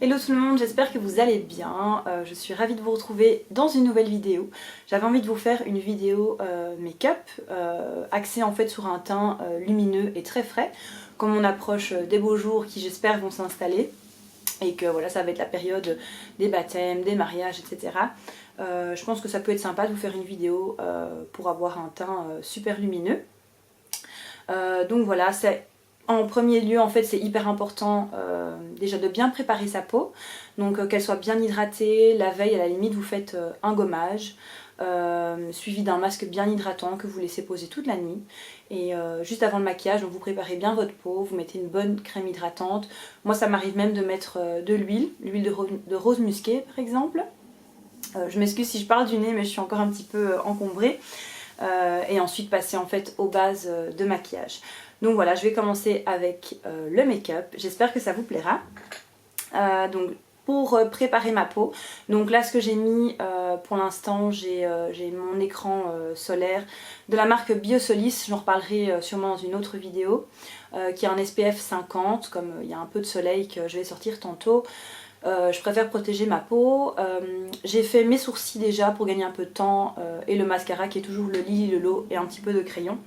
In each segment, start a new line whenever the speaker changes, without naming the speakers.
Hello tout le monde, j'espère que vous allez bien. Je suis ravie de vous retrouver dans une nouvelle vidéo. J'avais envie de vous faire une vidéo make-up axée en fait sur un teint lumineux et très frais, comme on approche des beaux jours qui j'espère vont s'installer et que voilà, ça va être la période des baptêmes, des mariages, etc. Je pense que ça peut être sympa de vous faire une vidéo pour avoir un teint super lumineux. Donc voilà, c'est en premier lieu en fait c'est hyper important déjà de bien préparer sa peau, donc qu'elle soit bien hydratée. La veille à la limite vous faites un gommage suivi d'un masque bien hydratant que vous laissez poser toute la nuit, et juste avant le maquillage donc vous préparez bien votre peau, vous mettez une bonne crème hydratante. Moi ça m'arrive même de mettre de l'huile de rose musquée par exemple. Je m'excuse si je parle du nez mais je suis encore un petit peu encombrée. Et ensuite passer en fait aux bases de maquillage. Donc voilà, je vais commencer avec le make-up, j'espère que ça vous plaira. Donc pour préparer ma peau, donc là ce que j'ai mis pour l'instant, j'ai mon écran solaire de la marque Biosolis, j'en reparlerai sûrement dans une autre vidéo, qui a un SPF 50, comme il y a un peu de soleil que je vais sortir tantôt. Je préfère protéger ma peau. J'ai fait mes sourcils déjà pour gagner un peu de temps et le mascara qui est toujours le Lily Lelo et un petit peu de crayon.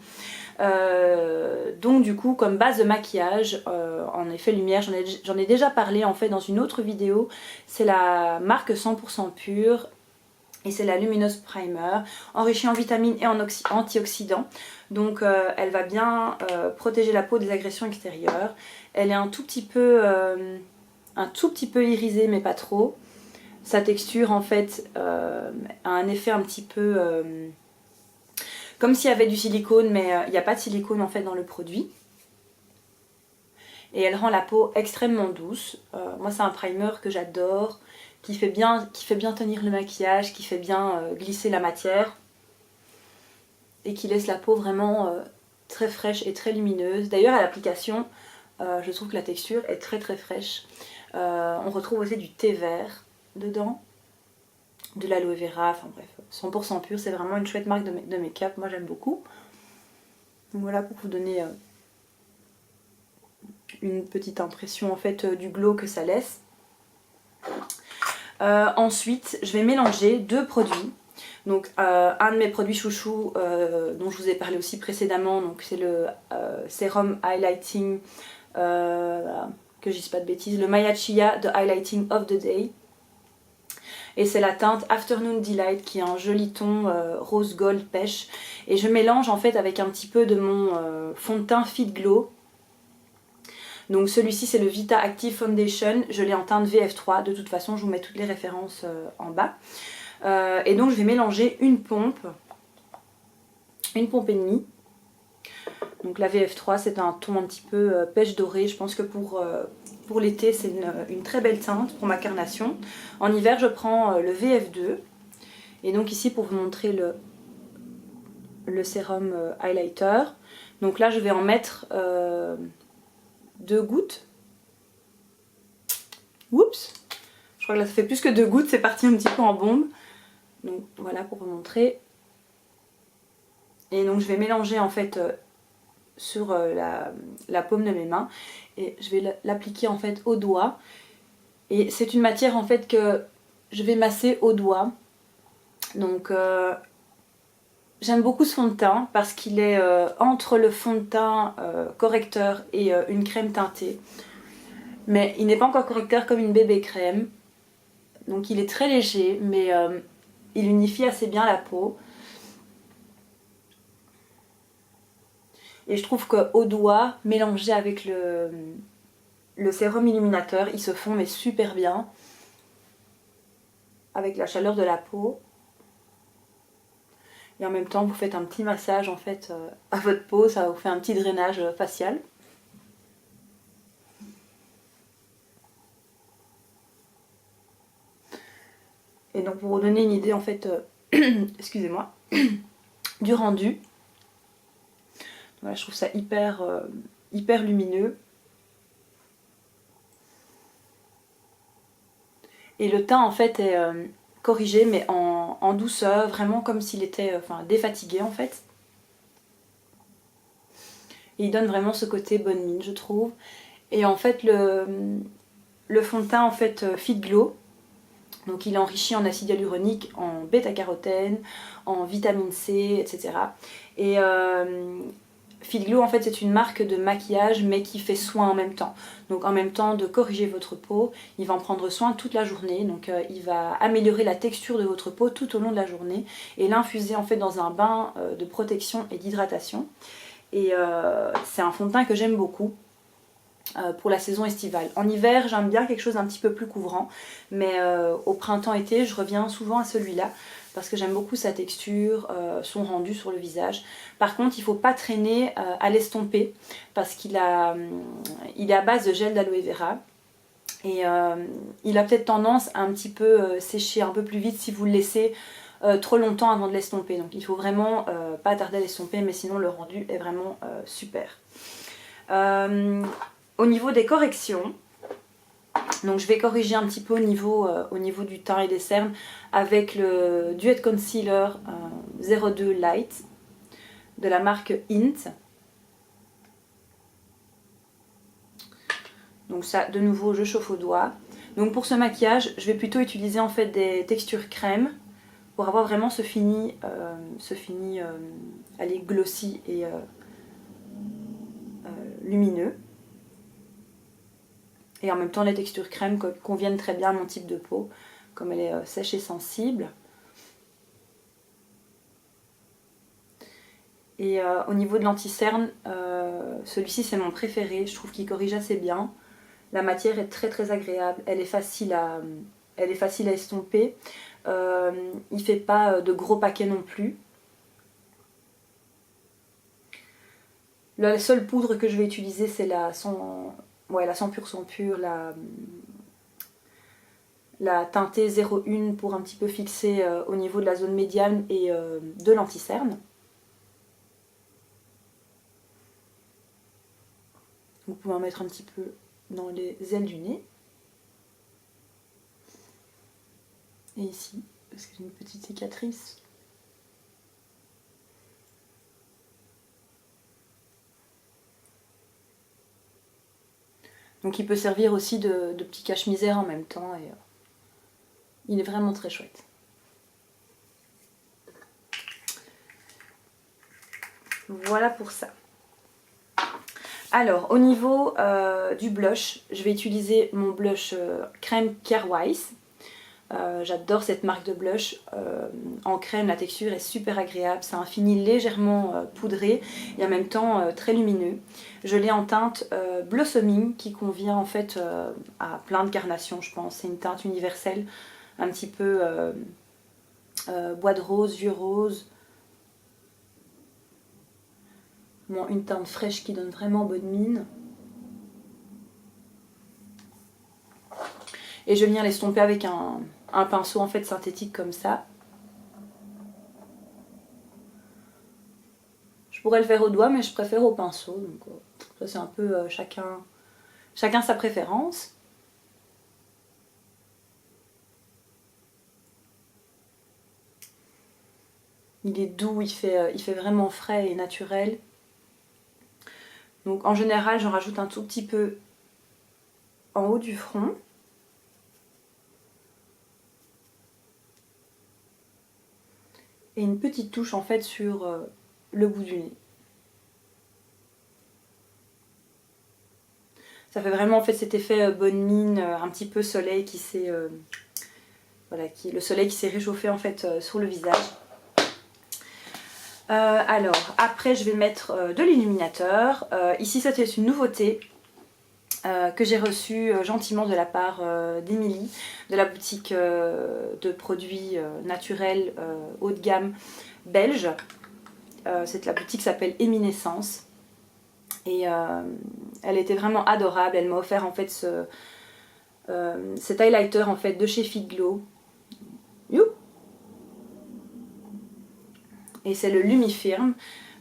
Donc du coup comme base de maquillage, en effet lumière, j'en ai déjà parlé en fait dans une autre vidéo. C'est la marque 100% pure et c'est la Luminous Primer, enrichie en vitamines et en antioxydants. Donc elle va bien protéger la peau des agressions extérieures. Elle est un tout petit peu irisé mais pas trop. Sa texture en fait a un effet un petit peu comme s'il y avait du silicone, mais il n'y a pas de silicone en fait dans le produit. Et elle rend la peau extrêmement douce. Moi c'est un primer que j'adore, qui fait bien tenir le maquillage, qui fait bien glisser la matière et qui laisse la peau vraiment très fraîche et très lumineuse. D'ailleurs à l'application, je trouve que la texture est très très fraîche. On retrouve aussi du thé vert dedans, de l'aloe vera, enfin bref, 100% pur, c'est vraiment une chouette marque de make-up, moi j'aime beaucoup. Donc voilà pour vous donner une petite impression en fait du glow que ça laisse. Ensuite, je vais mélanger deux produits. Donc un de mes produits chouchous dont je vous ai parlé aussi précédemment, donc c'est le sérum highlighting, que je dise pas de bêtises, le Maya Chia de Highlighting of the Day. Et c'est la teinte Afternoon Delight qui est un joli ton rose gold pêche. Et je mélange en fait avec un petit peu de mon fond de teint Fit Glow. Donc celui-ci c'est le Vita Active Foundation, je l'ai en teinte VF3, de toute façon je vous mets toutes les références en bas. Et donc je vais mélanger une pompe et demie. Donc la VF3 c'est un ton un petit peu pêche dorée, je pense que pour l'été c'est une très belle teinte pour ma carnation. En hiver je prends le VF2. Et donc ici pour vous montrer le sérum highlighter. Donc là je vais en mettre 2 gouttes. Oups, je crois que là ça fait plus que 2 gouttes, c'est parti un petit peu en bombe. Donc voilà pour vous montrer. Et donc je vais mélanger en fait sur la paume de mes mains et je vais l'appliquer en fait au doigt. Et c'est une matière en fait que je vais masser au doigt. Donc j'aime beaucoup ce fond de teint parce qu'il est entre le fond de teint correcteur et une crème teintée. Mais il n'est pas encore correcteur comme une bébé crème. Donc il est très léger mais il unifie assez bien la peau. Et je trouve qu'au doigt, mélangé avec le sérum illuminateur, ils se font mais super bien. Avec la chaleur de la peau. Et en même temps, vous faites un petit massage en fait à votre peau, ça vous fait un petit drainage facial. Et donc pour vous donner une idée en fait, excusez-moi, du rendu. Voilà, je trouve ça hyper lumineux. Et le teint en fait est corrigé mais en douceur, vraiment comme s'il était défatigué en fait. Et il donne vraiment ce côté bonne mine je trouve. Et en fait le fond de teint en fait Fit Glow. Donc il est enrichi en acide hyaluronique, en bêta-carotène, en vitamine C, etc. Et Fit Glow en fait c'est une marque de maquillage mais qui fait soin en même temps. Donc en même temps de corriger votre peau, il va en prendre soin toute la journée. Donc il va améliorer la texture de votre peau tout au long de la journée et l'infuser en fait dans un bain de protection et d'hydratation. Et c'est un fond de teint que j'aime beaucoup. Pour la saison estivale. En hiver, j'aime bien quelque chose d'un petit peu plus couvrant, mais au printemps-été, je reviens souvent à celui-là parce que j'aime beaucoup sa texture, son rendu sur le visage. Par contre, il ne faut pas traîner à l'estomper parce qu'il est à base de gel d'aloe vera. Et il a peut-être tendance à un petit peu sécher un peu plus vite si vous le laissez trop longtemps avant de l'estomper. Donc il faut vraiment pas tarder à l'estomper, mais sinon le rendu est vraiment super. Au niveau des corrections, donc je vais corriger un petit peu au niveau du teint et des cernes avec le Duet Concealer 02 Light de la marque Hint. Donc ça, de nouveau, je chauffe au doigt. Donc pour ce maquillage, je vais plutôt utiliser en fait des textures crème pour avoir vraiment ce fini allez, glossy et lumineux. Et en même temps, les textures crème conviennent très bien à mon type de peau, comme elle est sèche et sensible. Et au niveau de l'anti-cerne, celui-ci c'est mon préféré, je trouve qu'il corrige assez bien. La matière est très très agréable, elle est facile à estomper. Il ne fait pas de gros paquets non plus. La seule poudre que je vais utiliser c'est la 100% pure, la teintée 01 pour un petit peu fixer au niveau de la zone médiane et de l'anti-cerne. Vous pouvez en mettre un petit peu dans les ailes du nez. Et ici, parce que j'ai une petite cicatrice. Donc il peut servir aussi de petit cache-misère en même temps et il est vraiment très chouette. Voilà pour ça. Alors au niveau du blush, je vais utiliser mon blush crème Kjaerweis. J'adore cette marque de blush en crème, la texture est super agréable, c'est un fini légèrement poudré et en même temps très lumineux. Je l'ai en teinte Blossoming qui convient en fait à plein de carnations je pense, c'est une teinte universelle, un petit peu bois de rose, vieux rose. Bon, une teinte fraîche qui donne vraiment bonne mine. Et je viens l'estomper avec un pinceau en fait synthétique comme ça. Je pourrais le faire au doigt mais je préfère au pinceau. Donc ça c'est un peu chacun sa préférence. Il est doux, il fait vraiment frais et naturel. Donc en général j'en rajoute un tout petit peu en haut du front. Et une petite touche en fait sur le bout du nez. Ça fait vraiment en fait cet effet bonne mine, un petit peu soleil qui s'est voilà, le soleil qui s'est réchauffé en fait sur le visage. Alors après je vais mettre de l'illuminateur. Ici c'était une nouveauté que j'ai reçue gentiment de la part d'Emilie, de la boutique de produits naturels haut de gamme belge. La boutique s'appelle Eminescence et elle était vraiment adorable. Elle m'a offert en fait cet highlighter en fait de chez Fit Glow. Et c'est le Lumifirm.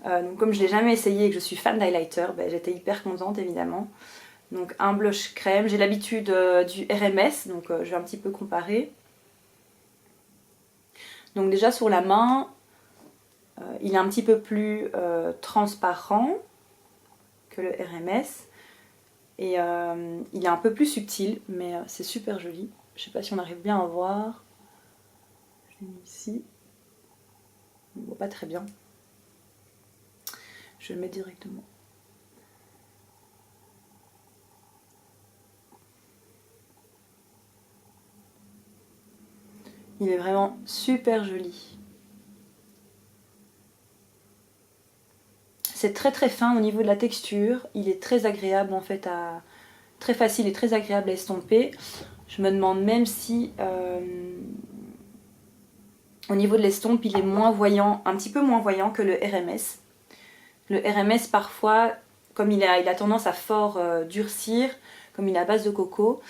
Donc comme je ne l'ai jamais essayé et que je suis fan d'highlighter, ben, j'étais hyper contente évidemment. Donc un blush crème, j'ai l'habitude du RMS, donc je vais un petit peu comparer. Donc déjà sur la main, il est un petit peu plus transparent que le RMS. Et il est un peu plus subtil, mais c'est super joli. Je sais pas si on arrive bien à voir. Je l'ai mis ici. On ne voit pas très bien. Je vais le mettre directement. Il est vraiment super joli. C'est très très fin au niveau de la texture. Il est très agréable en fait à... Très facile et très agréable à estomper. Je me demande même si au niveau de l'estompe il est moins voyant, un petit peu moins voyant que le RMS. Le RMS parfois, comme il a tendance à fort durcir, comme il est à base de coco,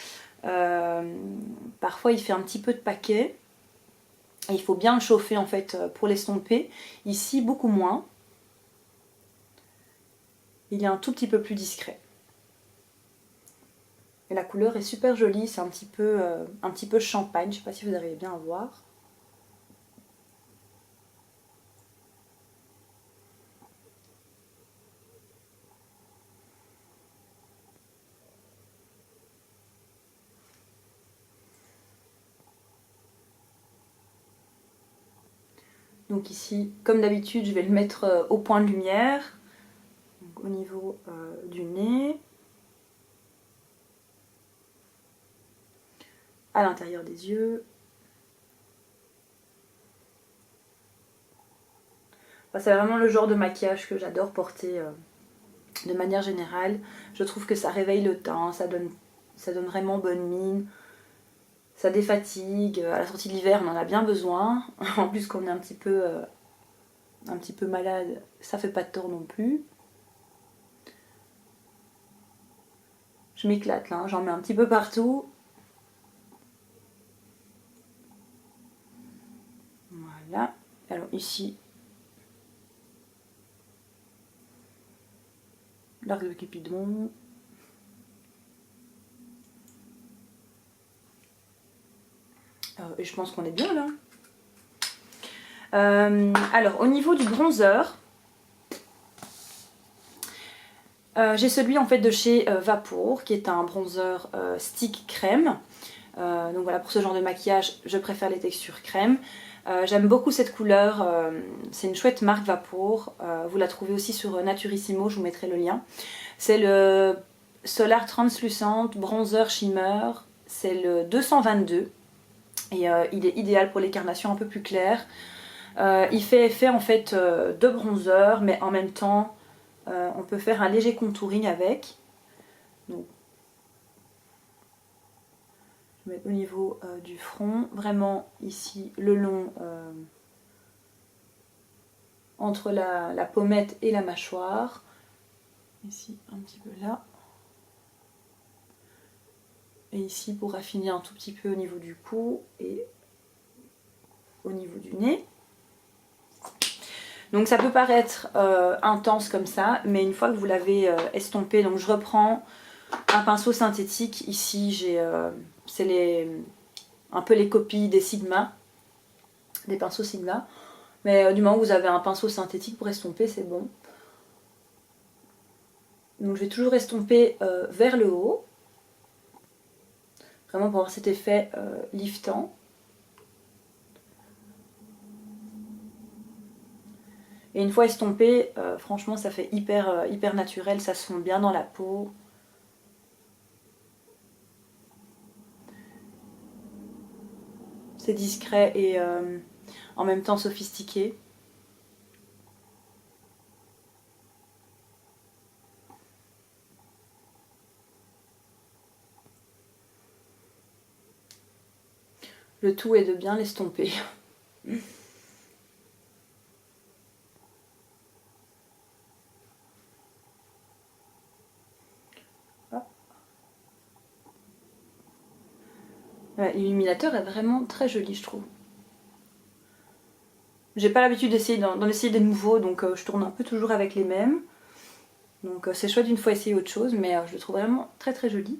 parfois il fait un petit peu de paquet. Et il faut bien le chauffer en fait pour l'estomper. Ici beaucoup moins. Il est un tout petit peu plus discret. Et la couleur est super jolie, c'est un petit peu champagne, je ne sais pas si vous arrivez bien à voir. Donc ici, comme d'habitude, je vais le mettre au point de lumière, donc au niveau du nez, à l'intérieur des yeux. Enfin, c'est vraiment le genre de maquillage que j'adore porter de manière générale. Je trouve que ça réveille le teint, ça donne vraiment bonne mine. Ça défatigue, à la sortie de l'hiver on en a bien besoin, en plus qu'on est un petit peu malade, ça fait pas de tort non plus. Je m'éclate là, hein. J'en mets un petit peu partout. Voilà, alors ici, l'arc de Cupidon. Et je pense qu'on est bien là. Alors au niveau du bronzer, j'ai celui en fait de chez Vapour qui est un bronzer stick crème. Donc voilà, pour ce genre de maquillage je préfère les textures crème. J'aime beaucoup cette couleur, c'est une chouette marque Vapour, vous la trouvez aussi sur Naturissimo, je vous mettrai le lien. C'est le Solar Translucent Bronzer Shimmer, c'est le 222 et il est idéal pour les carnations un peu plus claires. Il fait effet en fait de bronzer, mais en même temps on peut faire un léger contouring avec. Donc, je vais mettre au niveau du front, vraiment ici le long entre la pommette et la mâchoire. Ici un petit peu là. Et ici pour raffiner un tout petit peu au niveau du cou et au niveau du nez. Donc ça peut paraître intense comme ça, mais une fois que vous l'avez estompé, donc je reprends un pinceau synthétique. Ici c'est un peu les copies des Sigma, des pinceaux Sigma. Mais du moment où vous avez un pinceau synthétique pour estomper, c'est bon. Donc je vais toujours estomper vers le haut, vraiment pour avoir cet effet liftant. Et une fois estompé, franchement ça fait hyper naturel, ça se fond bien dans la peau. C'est discret et en même temps sophistiqué. Le tout est de bien l'estomper. Ouais, l'illuminateur est vraiment très joli, je trouve. J'ai pas l'habitude d'en essayer des nouveaux, donc je tourne un peu toujours avec les mêmes. Donc c'est chouette d'une fois essayer autre chose, mais je le trouve vraiment très joli.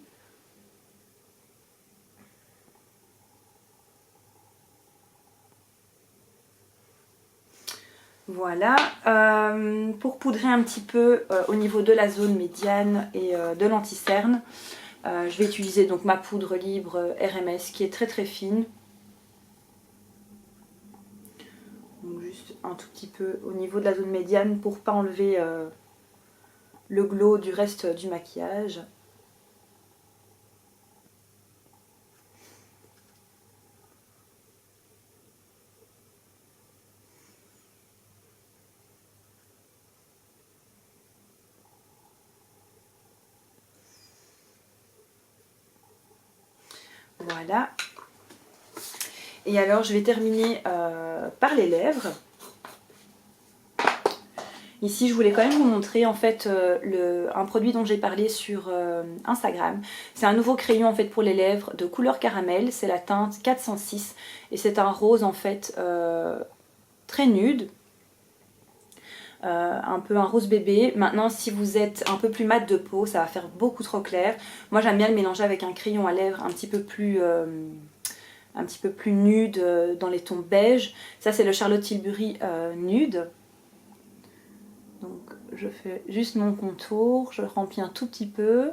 Voilà, pour poudrer un petit peu au niveau de la zone médiane et de l'anti-cerne, je vais utiliser donc ma poudre libre RMS qui est très très fine. Donc juste un tout petit peu au niveau de la zone médiane pour pas enlever le glow du reste du maquillage. Voilà. Et alors je vais terminer par les lèvres. Ici je voulais quand même vous montrer en fait un produit dont j'ai parlé sur Instagram. C'est un nouveau crayon en fait pour les lèvres de couleur caramel, c'est la teinte 406 et c'est un rose en fait très nude. Un peu un rose bébé. Maintenant si vous êtes un peu plus mat de peau, ça va faire beaucoup trop clair. Moi j'aime bien le mélanger avec un crayon à lèvres un petit peu plus nude dans les tons beige. Ça c'est le Charlotte Tilbury nude. Donc je fais juste mon contour, je remplis un tout petit peu.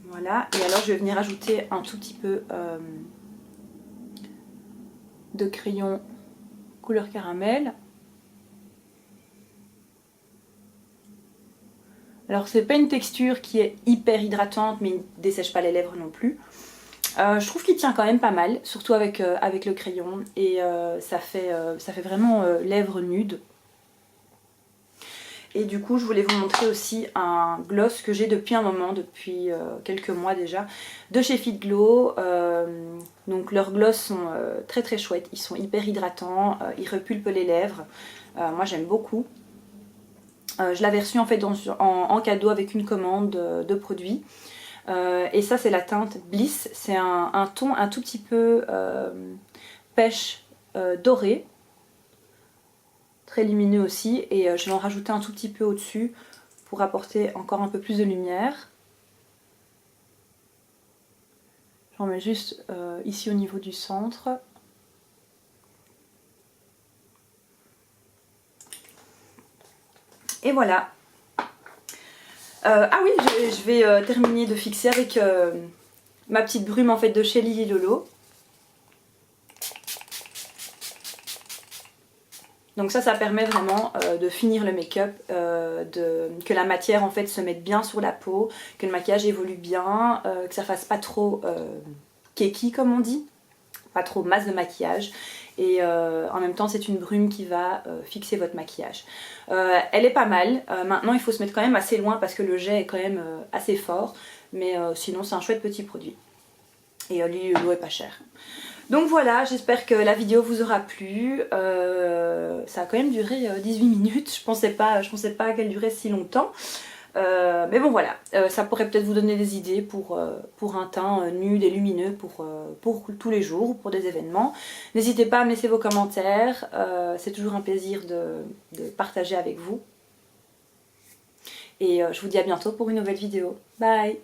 Voilà, et alors je vais venir ajouter un tout petit peu de crayon couleur caramel. Alors c'est pas une texture qui est hyper hydratante mais il ne dessèche pas les lèvres non plus. Je trouve qu'il tient quand même pas mal, surtout avec le crayon et ça fait vraiment lèvres nudes. Et du coup je voulais vous montrer aussi un gloss que j'ai depuis un moment, depuis quelques mois déjà, de chez Fit Glow. Donc leurs gloss sont très très chouettes, ils sont hyper hydratants, ils repulpent les lèvres, moi j'aime beaucoup. Je l'avais reçu en fait en cadeau avec une commande de produits. Et ça c'est la teinte Bliss, c'est un ton un tout petit peu pêche doré. Très lumineux aussi et je vais en rajouter un tout petit peu au dessus pour apporter encore un peu plus de lumière. J'en mets juste ici au niveau du centre. Et voilà. Ah oui, je vais terminer de fixer avec ma petite brume en fait de chez Lily Lolo. Donc ça permet vraiment de finir le make-up, que la matière en fait se mette bien sur la peau, que le maquillage évolue bien, que ça fasse pas trop keki comme on dit, pas trop masse de maquillage. Et en même temps c'est une brume qui va fixer votre maquillage. Elle est pas mal, maintenant il faut se mettre quand même assez loin parce que le jet est quand même assez fort, mais sinon c'est un chouette petit produit. Et Lily Lolo est pas cher. Donc voilà, j'espère que la vidéo vous aura plu. Ça a quand même duré 18 minutes, je pensais pas qu'elle durait si longtemps. Mais bon voilà, ça pourrait peut-être vous donner des idées pour un teint nude et lumineux pour tous les jours ou pour des événements. N'hésitez pas à me laisser vos commentaires, c'est toujours un plaisir de partager avec vous. Et je vous dis à bientôt pour une nouvelle vidéo. Bye!